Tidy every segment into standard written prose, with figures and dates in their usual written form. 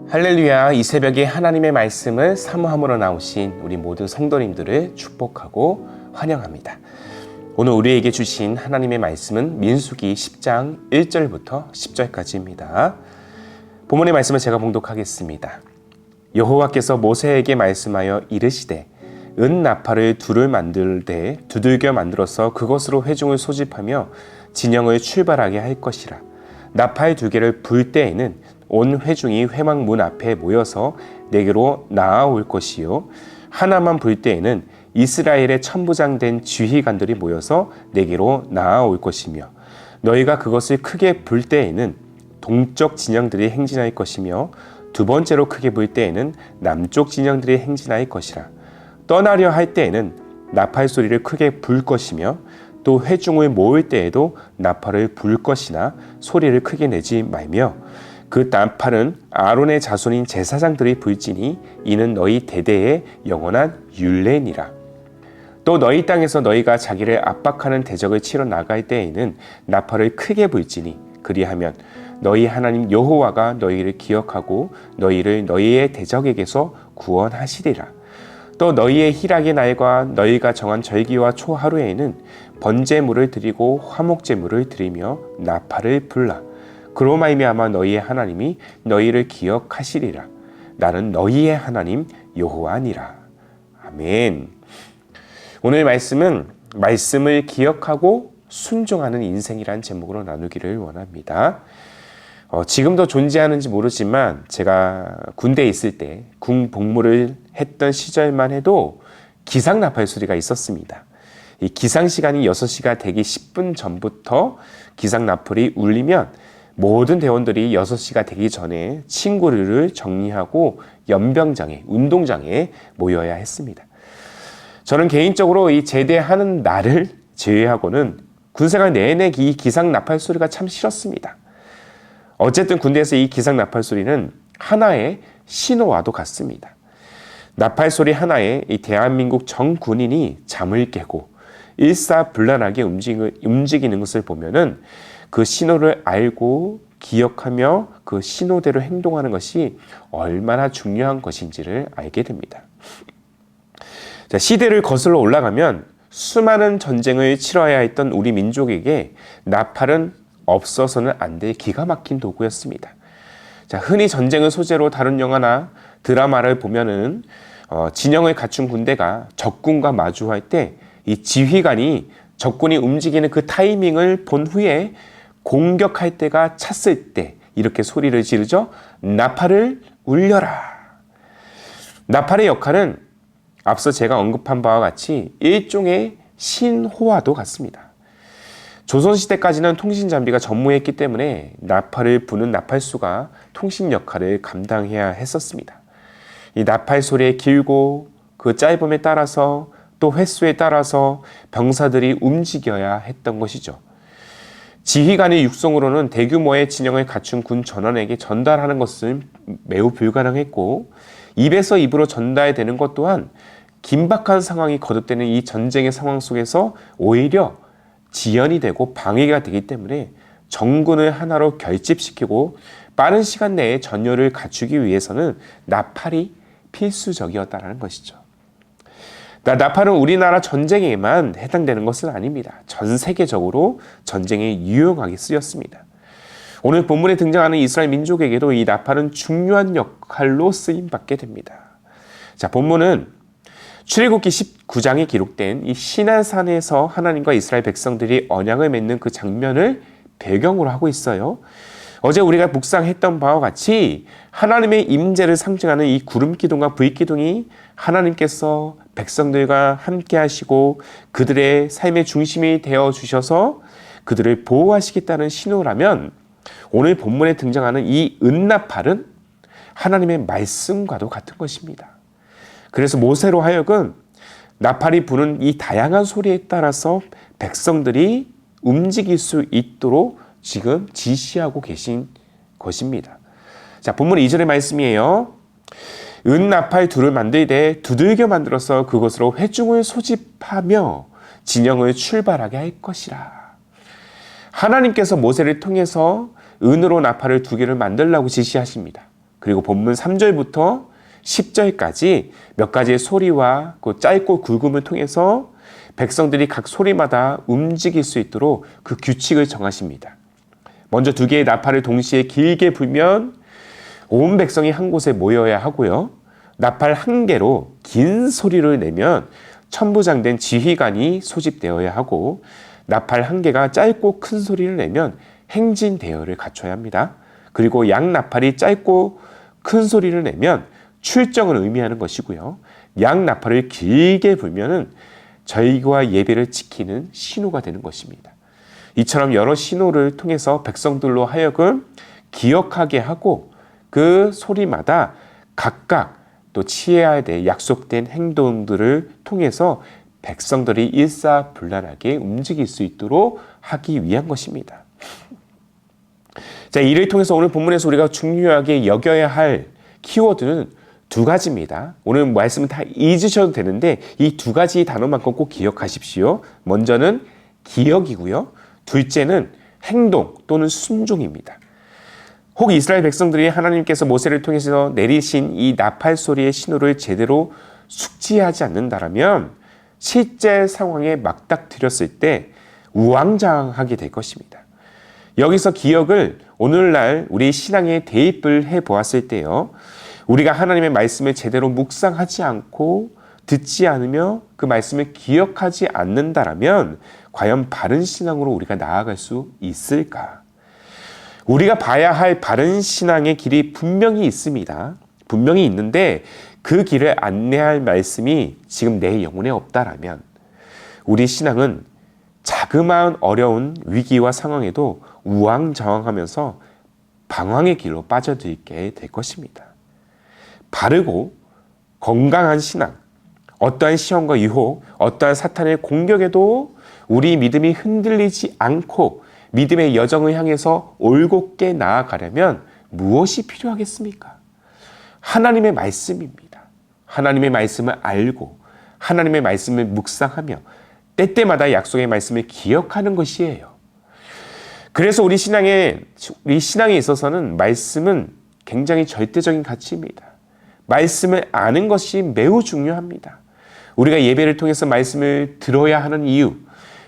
할렐루야. 이 새벽에 하나님의 말씀을 사모함으로 나오신 우리 모든 성도님들을 축복하고 환영합니다. 오늘 우리에게 주신 하나님의 말씀은 민수기 10장 1절부터 10절까지입니다. 본문의 말씀을 제가 봉독하겠습니다. 여호와께서 모세에게 말씀하여 이르시되 은 나팔을 둘을 만들되 두들겨 만들어서 그것으로 회중을 소집하며 진영을 출발하게 할 것이라. 나팔 두 개를 불 때에는 온 회중이 회막 문 앞에 모여서 내게로 나아올 것이요 하나만 불 때에는 이스라엘의 천부장된 지휘관들이 모여서 내게로 나아올 것이며 너희가 그것을 크게 불 때에는 동쪽 진영들이 행진할 것이며 두 번째로 크게 불 때에는 남쪽 진영들이 행진할 것이라. 떠나려 할 때에는 나팔 소리를 크게 불 것이며 또 회중을 모을 때에도 나팔을 불 것이나 소리를 크게 내지 말며 그 나팔은 아론의 자손인 제사장들이 불지니 이는 너희 대대의 영원한 율례니라. 또 너희 땅에서 너희가 자기를 압박하는 대적을 치러 나갈 때에는 나팔을 크게 불지니 그리하면 너희 하나님 여호와가 너희를 기억하고 너희를 너희의 대적에게서 구원하시리라. 또 너희의 희락의 날과 너희가 정한 절기와 초하루에는 번제물을 드리고 화목제물을 드리며 나팔을 불라. 그로 말미암아 너희의 하나님이 너희를 기억하시리라. 나는 너희의 하나님 여호와니라. 아멘. 오늘 말씀은 말씀을 기억하고 순종하는 인생이란 제목으로 나누기를 원합니다. 지금도 존재하는지 모르지만 제가 군대에 있을 때 군 복무를 했던 시절만 해도 기상 나팔 소리가 있었습니다. 이 기상 시간이 6시가 되기 10분 전부터 기상 나팔이 울리면 모든 대원들이 6시가 되기 전에 친구를 정리하고 연병장에, 운동장에 모여야 했습니다. 저는 개인적으로 이 제대하는 날을 제외하고는 군생활 내내 이 기상 나팔 소리가 참 싫었습니다. 어쨌든 군대에서 이 기상 나팔 소리는 하나의 신호와도 같습니다. 나팔 소리 하나에 이 대한민국 전 군인이 잠을 깨고 일사불란하게 움직이는 것을 보면은 그 신호를 알고 기억하며 그 신호대로 행동하는 것이 얼마나 중요한 것인지를 알게 됩니다. 자, 시대를 거슬러 올라가면 수많은 전쟁을 치러야 했던 우리 민족에게 나팔은 없어서는 안 될 기가 막힌 도구였습니다. 자, 흔히 전쟁을 소재로 다룬 영화나 드라마를 보면은 진영을 갖춘 군대가 적군과 마주할 때 이 지휘관이 적군이 움직이는 그 타이밍을 본 후에 공격할 때가 찼을 때 이렇게 소리를 지르죠. 나팔을 울려라. 나팔의 역할은 앞서 제가 언급한 바와 같이 일종의 신호와도 같습니다. 조선시대까지는 통신장비가 전무했기 때문에 나팔을 부는 나팔수가 통신 역할을 감당해야 했었습니다. 이 나팔 소리의 길고 그 짧음에 따라서 또 횟수에 따라서 병사들이 움직여야 했던 것이죠. 지휘관의 육성으로는 대규모의 진영을 갖춘 군 전원에게 전달하는 것은 매우 불가능했고 입에서 입으로 전달되는 것 또한 긴박한 상황이 거듭되는 이 전쟁의 상황 속에서 오히려 지연이 되고 방해가 되기 때문에 정군을 하나로 결집시키고 빠른 시간 내에 전열을 갖추기 위해서는 나팔이 필수적이었다는 것이죠. 나팔은 우리나라 전쟁에만 해당되는 것은 아닙니다. 전 세계적으로 전쟁에 유용하게 쓰였습니다. 오늘 본문에 등장하는 이스라엘 민족에게도 이 나팔은 중요한 역할로 쓰임받게 됩니다. 자, 본문은 출애굽기 19장에 기록된 이 시내산에서 하나님과 이스라엘 백성들이 언약을 맺는 그 장면을 배경으로 하고 있어요. 어제 우리가 묵상했던 바와 같이 하나님의 임재를 상징하는 이 구름기둥과 불기둥이 하나님께서 백성들과 함께 하시고 그들의 삶의 중심이 되어 주셔서 그들을 보호하시겠다는 신호라면 오늘 본문에 등장하는 이 은나팔은 하나님의 말씀과도 같은 것입니다. 그래서 모세로 하여금 나팔이 부는 이 다양한 소리에 따라서 백성들이 움직일 수 있도록 지금 지시하고 계신 것입니다. 자, 본문 2절의 말씀이에요. 은나팔 둘을 만들되 두들겨 만들어서 그것으로 회중을 소집하며 진영을 출발하게 할 것이라. 하나님께서 모세를 통해서 은으로 나팔을 두 개를 만들라고 지시하십니다. 그리고 본문 3절부터 10절까지 몇 가지의 소리와 그 짧고 굵음을 통해서 백성들이 각 소리마다 움직일 수 있도록 그 규칙을 정하십니다. 먼저 2개의 나팔을 동시에 길게 불면 온 백성이 한 곳에 모여야 하고요. 나팔 1개로 긴 소리를 내면 천부장된 지휘관이 소집되어야 하고, 나팔 1개가 짧고 큰 소리를 내면 행진 대여를 갖춰야 합니다. 그리고 양 나팔이 짧고 큰 소리를 내면 출정을 의미하는 것이고요. 양 나팔을 길게 불면은 절기와 예배를 지키는 신호가 되는 것입니다. 이처럼 여러 신호를 통해서 백성들로 하여금 기억하게 하고 그 소리마다 각각 또 취해야 될 약속된 행동들을 통해서 백성들이 일사불란하게 움직일 수 있도록 하기 위한 것입니다. 자, 이를 통해서 오늘 본문에서 우리가 중요하게 여겨야 할 키워드는 2가지입니다. 오늘 말씀은 다 잊으셔도 되는데 이 2가지 단어만큼 꼭 기억하십시오. 먼저는 기억이고요. 둘째는 행동 또는 순종입니다. 혹 이스라엘 백성들이 하나님께서 모세를 통해서 내리신 이 나팔 소리의 신호를 제대로 숙지하지 않는다라면 실제 상황에 맞닥뜨렸을 때 우왕좌왕하게 될 것입니다. 여기서 기억을 오늘날 우리 신앙에 대입을 해보았을 때요, 우리가 하나님의 말씀을 제대로 묵상하지 않고 듣지 않으며 그 말씀을 기억하지 않는다라면 과연 바른 신앙으로 우리가 나아갈 수 있을까? 우리가 봐야 할 바른 신앙의 길이 분명히 있습니다. 분명히 있는데 그 길을 안내할 말씀이 지금 내 영혼에 없다라면 우리 신앙은 자그마한 어려운 위기와 상황에도 우왕좌왕하면서 방황의 길로 빠져들게 될 것입니다. 바르고 건강한 신앙, 어떠한 시험과 유혹, 어떠한 사탄의 공격에도 우리 믿음이 흔들리지 않고 믿음의 여정을 향해서 올곧게 나아가려면 무엇이 필요하겠습니까? 하나님의 말씀입니다. 하나님의 말씀을 알고 하나님의 말씀을 묵상하며 때때마다 약속의 말씀을 기억하는 것이에요. 그래서 우리 신앙에 있어서는 말씀은 굉장히 절대적인 가치입니다. 말씀을 아는 것이 매우 중요합니다. 우리가 예배를 통해서 말씀을 들어야 하는 이유,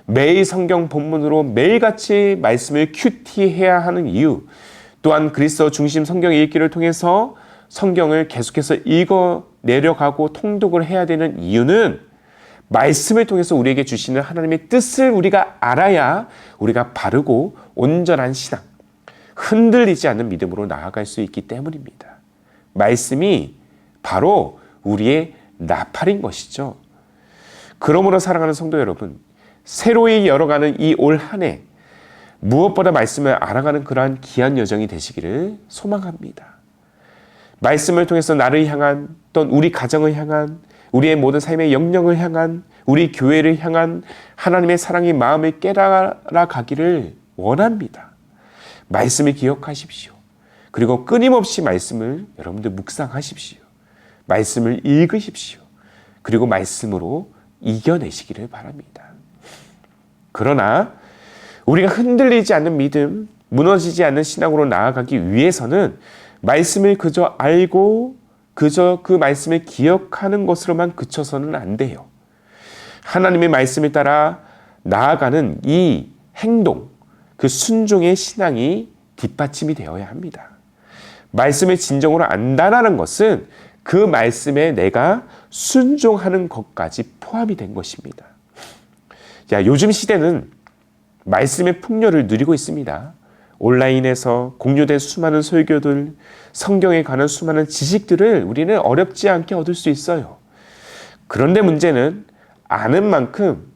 매일 성경 본문으로 매일같이 말씀을 큐티해야 하는 이유, 또한 그리스도 중심 성경 읽기를 통해서 성경을 계속해서 읽어 내려가고 통독을 해야 되는 이유는 말씀을 통해서 우리에게 주시는 하나님의 뜻을 우리가 알아야 우리가 바르고 온전한 신앙, 흔들리지 않는 믿음으로 나아갈 수 있기 때문입니다. 말씀이 바로 우리의 나팔인 것이죠. 그러므로 사랑하는 성도 여러분, 새로이 열어가는 이 올 한 해 무엇보다 말씀을 알아가는 그러한 귀한 여정이 되시기를 소망합니다. 말씀을 통해서 나를 향한, 또는 우리 가정을 향한, 우리의 모든 삶의 영역을 향한, 우리 교회를 향한 하나님의 사랑의 마음을 깨달아 가기를 원합니다. 말씀을 기억하십시오. 그리고 끊임없이 말씀을 여러분들 묵상하십시오. 말씀을 읽으십시오. 그리고 말씀으로 이겨내시기를 바랍니다. 그러나 우리가 흔들리지 않는 믿음, 무너지지 않는 신앙으로 나아가기 위해서는 말씀을 그저 알고 그저 그 말씀을 기억하는 것으로만 그쳐서는 안 돼요. 하나님의 말씀에 따라 나아가는 이 행동, 그 순종의 신앙이 뒷받침이 되어야 합니다. 말씀을 진정으로 안다라는 것은 그 말씀에 내가 순종하는 것까지 포함이 된 것입니다. 자, 요즘 시대는 말씀의 풍요를 누리고 있습니다. 온라인에서 공유된 수많은 설교들, 성경에 관한 수많은 지식들을 우리는 어렵지 않게 얻을 수 있어요. 그런데 문제는 아는 만큼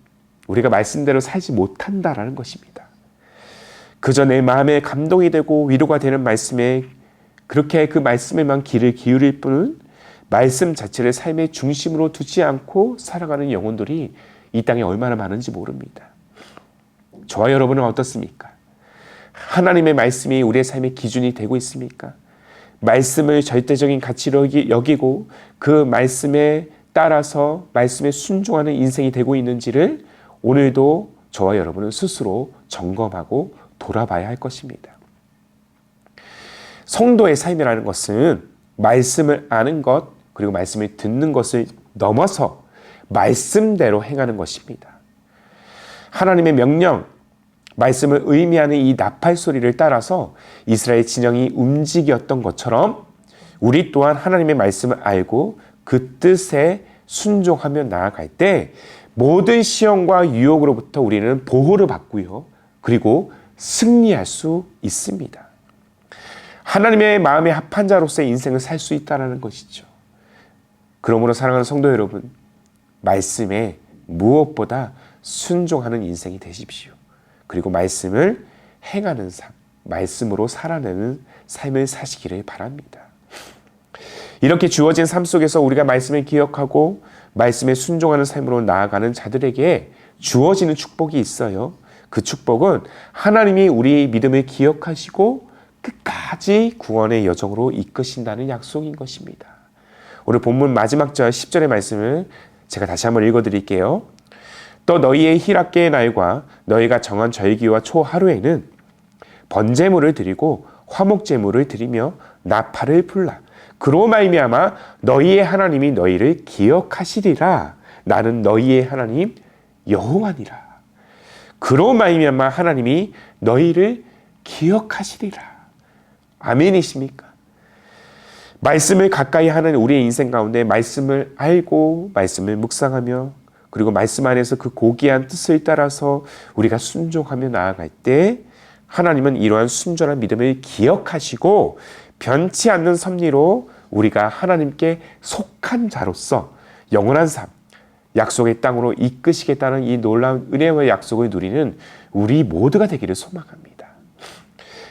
우리가 말씀대로 살지 못한다라는 것입니다. 그저 내 마음에 감동이 되고 위로가 되는 말씀에 그렇게 그 말씀에만 귀를 기울일 뿐은 말씀 자체를 삶의 중심으로 두지 않고 살아가는 영혼들이 이 땅에 얼마나 많은지 모릅니다. 저와 여러분은 어떻습니까? 하나님의 말씀이 우리의 삶의 기준이 되고 있습니까? 말씀을 절대적인 가치로 여기고 그 말씀에 따라서 말씀에 순종하는 인생이 되고 있는지를 오늘도 저와 여러분은 스스로 점검하고 돌아봐야 할 것입니다. 성도의 삶이라는 것은 말씀을 아는 것, 그리고 말씀을 듣는 것을 넘어서 말씀대로 행하는 것입니다. 하나님의 명령, 말씀을 의미하는 이 나팔 소리를 따라서 이스라엘 진영이 움직였던 것처럼 우리 또한 하나님의 말씀을 알고 그 뜻에 순종하며 나아갈 때 모든 시험과 유혹으로부터 우리는 보호를 받고요. 그리고 승리할 수 있습니다. 하나님의 마음에 합한 자로서의 인생을 살 수 있다는 것이죠. 그러므로 사랑하는 성도 여러분, 말씀에 무엇보다 순종하는 인생이 되십시오. 그리고 말씀을 행하는 삶, 말씀으로 살아내는 삶을 사시기를 바랍니다. 이렇게 주어진 삶 속에서 우리가 말씀을 기억하고 말씀에 순종하는 삶으로 나아가는 자들에게 주어지는 축복이 있어요. 그 축복은 하나님이 우리의 믿음을 기억하시고 끝까지 구원의 여정으로 이끄신다는 약속인 것입니다. 오늘 본문 마지막 절 10절의 말씀을 제가 다시 한번 읽어드릴게요. 또 너희의 희락계의 날과 너희가 정한 절기와 초하루에는 번제물을 드리고 화목제물을 드리며 나팔을 불라. 그로 말미암아 너희의 하나님이 너희를 기억하시리라. 나는 너희의 하나님 여호와니라. 그로 말미암아 하나님이 너희를 기억하시리라. 아멘이십니까? 말씀을 가까이 하는 우리의 인생 가운데 말씀을 알고 말씀을 묵상하며 그리고 말씀 안에서 그 고귀한 뜻을 따라서 우리가 순종하며 나아갈 때 하나님은 이러한 순전한 믿음을 기억하시고 변치 않는 섭리로 우리가 하나님께 속한 자로서 영원한 삶, 약속의 땅으로 이끄시겠다는 이 놀라운 은혜와 약속을 누리는 우리 모두가 되기를 소망합니다.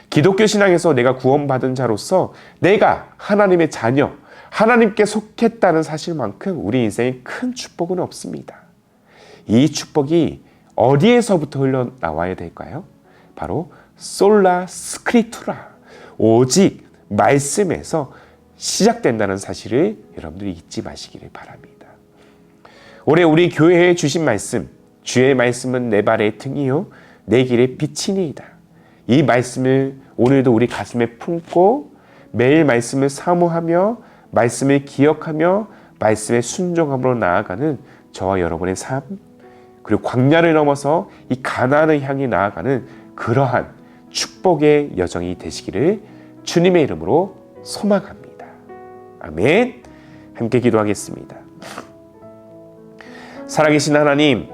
기독교 신앙에서 내가 구원받은 자로서 내가 하나님의 자녀, 하나님께 속했다는 사실만큼 우리 인생에 큰 축복은 없습니다. 이 축복이 어디에서부터 흘러나와야 될까요? 바로 솔라 스크리투라, 오직 말씀에서 시작된다는 사실을 여러분들이 잊지 마시기를 바랍니다. 올해 우리 교회에 주신 말씀, 주의 말씀은 내 발의 등이요 내 길의 빛이니이다. 이 말씀을 오늘도 우리 가슴에 품고 매일 말씀을 사모하며 말씀을 기억하며 말씀에 순종함으로 나아가는 저와 여러분의 삶, 그리고 광야를 넘어서 이 가나안을 향해 나아가는 그러한 축복의 여정이 되시기를 주님의 이름으로 소망합니다. 아멘. 함께 기도하겠습니다. 살아계신 하나님,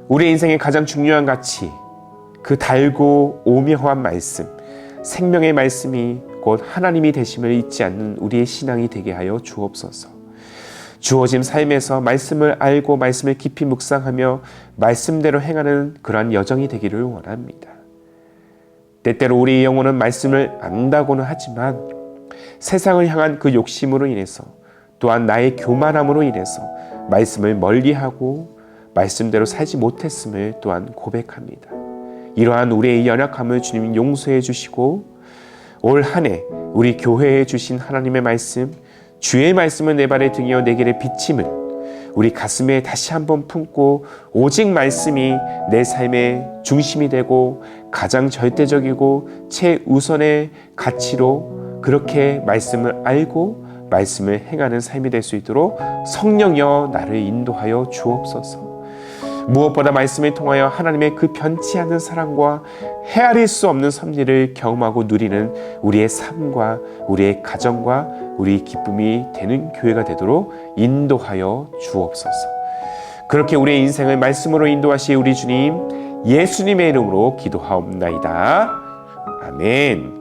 우리 인생의 가장 중요한 가치, 그 달고 오묘한 말씀, 생명의 말씀이 곧 하나님이 되심을 잊지 않는 우리의 신앙이 되게 하여 주옵소서. 주어진 삶에서 말씀을 알고 말씀을 깊이 묵상하며 말씀대로 행하는 그러한 여정이 되기를 원합니다. 때때로 우리의 영혼은 말씀을 안다고는 하지만 세상을 향한 그 욕심으로 인해서 또한 나의 교만함으로 인해서 말씀을 멀리하고 말씀대로 살지 못했음을 또한 고백합니다. 이러한 우리의 연약함을 주님 용서해 주시고 올 한 해 우리 교회에 주신 하나님의 말씀, 주의 말씀은 내 발의 등이요 내 길의 빛임을 우리 가슴에 다시 한번 품고 오직 말씀이 내 삶의 중심이 되고 가장 절대적이고 최우선의 가치로 그렇게 말씀을 알고 말씀을 행하는 삶이 될 수 있도록 성령이여 나를 인도하여 주옵소서. 무엇보다 말씀을 통하여 하나님의 그 변치 않는 사랑과 헤아릴 수 없는 섭리를 경험하고 누리는 우리의 삶과 우리의 가정과 우리의 기쁨이 되는 교회가 되도록 인도하여 주옵소서. 그렇게 우리의 인생을 말씀으로 인도하실 우리 주님 예수님의 이름으로 기도하옵나이다. 아멘.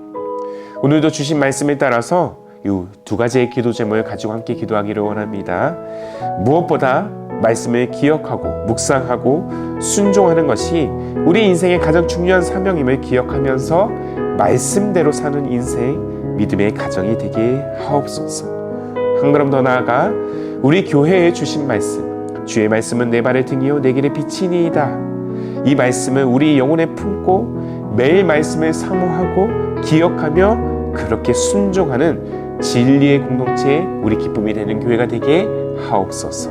오늘도 주신 말씀에 따라서 이 두 가지의 기도 제목을 가지고 함께 기도하기를 원합니다. 무엇보다 말씀을 기억하고 묵상하고 순종하는 것이 우리 인생의 가장 중요한 사명임을 기억하면서 말씀대로 사는 인생, 믿음의 가정이 되게 하옵소서. 한 걸음 더 나아가 우리 교회에 주신 말씀, 주의 말씀은 내 발의 등이요 내 길의 빛이니이다. 이 말씀을 우리 영혼에 품고 매일 말씀을 사모하고 기억하며 그렇게 순종하는 진리의 공동체에 우리 기쁨이 되는 교회가 되게 하옵소서.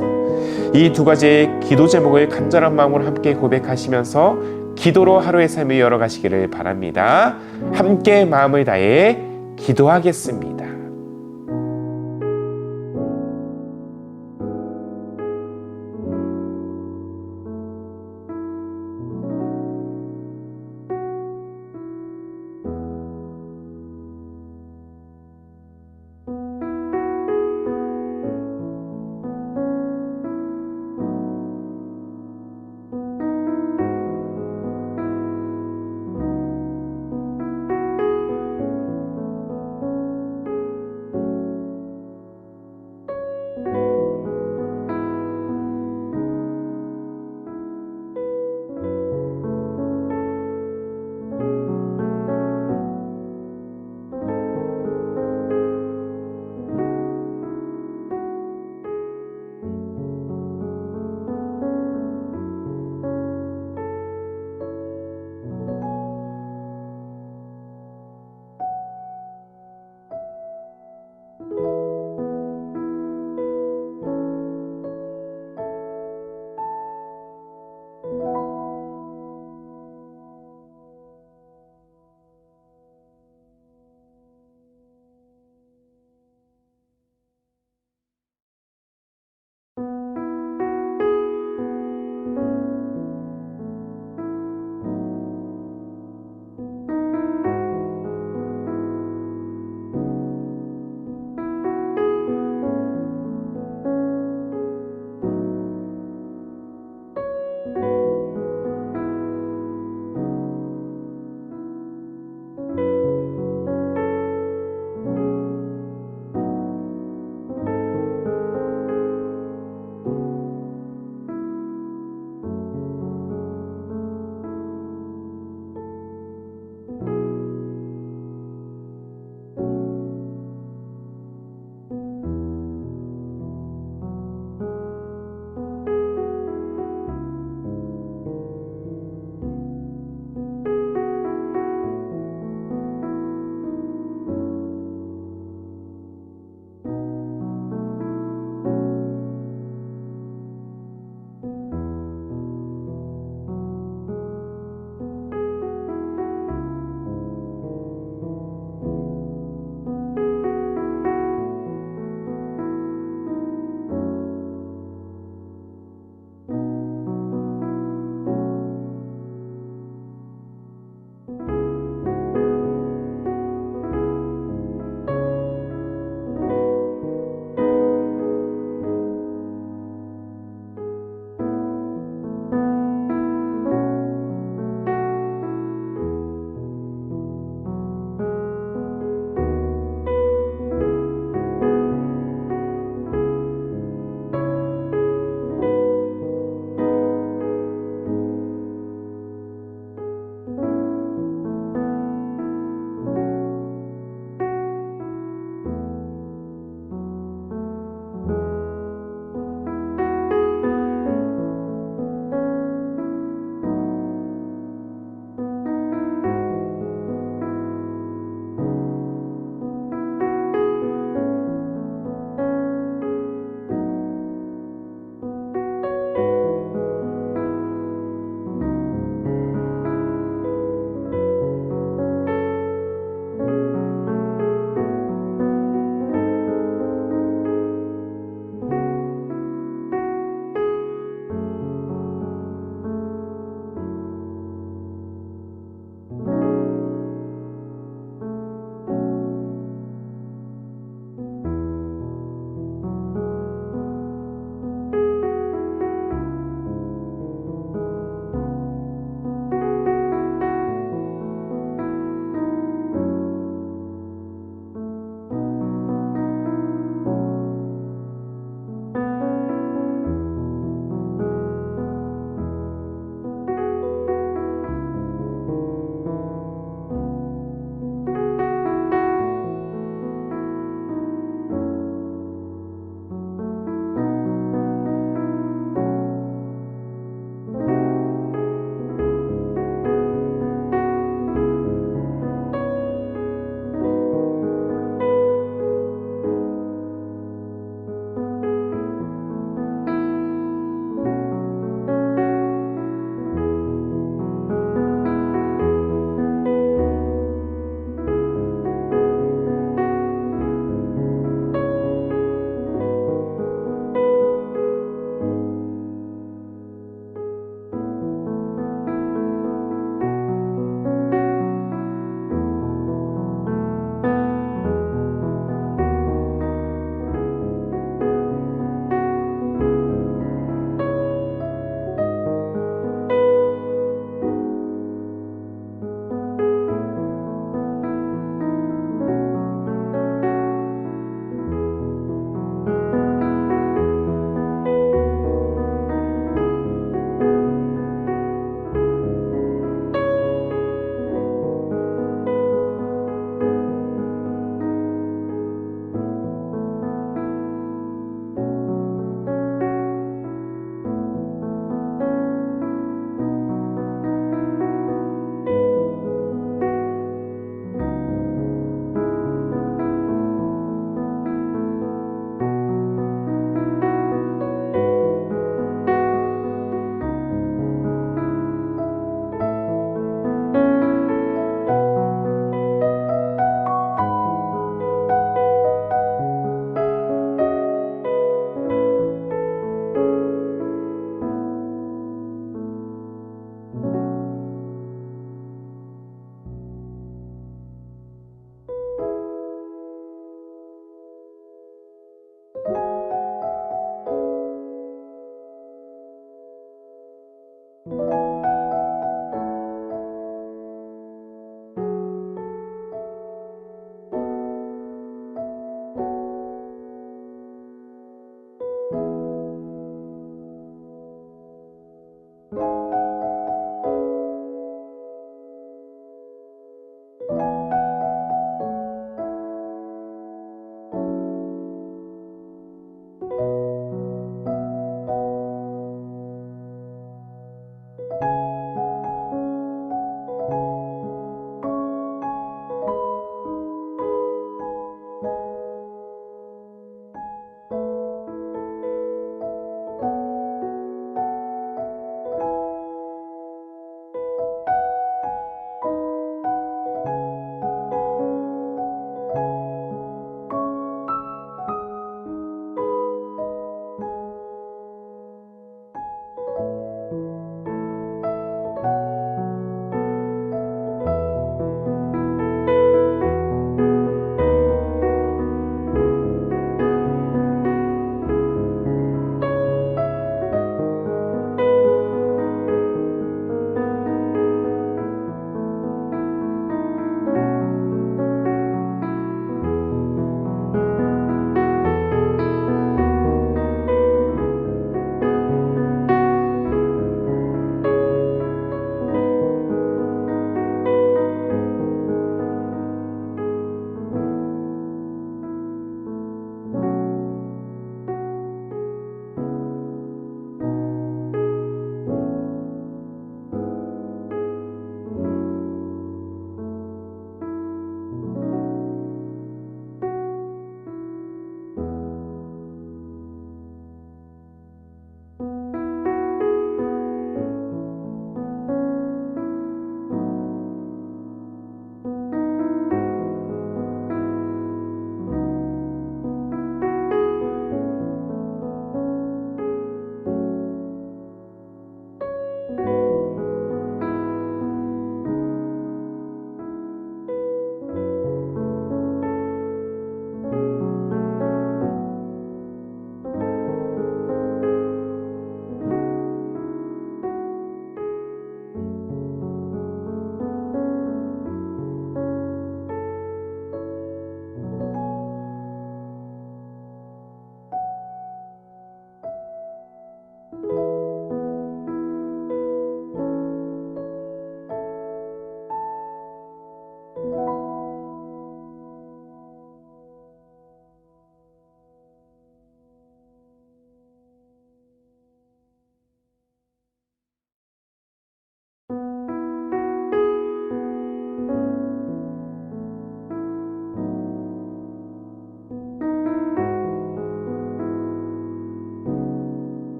이 두 가지의 기도 제목을 간절한 마음으로 함께 고백하시면서 기도로 하루의 삶을 열어가시기를 바랍니다. 함께 마음을 다해 기도하겠습니다.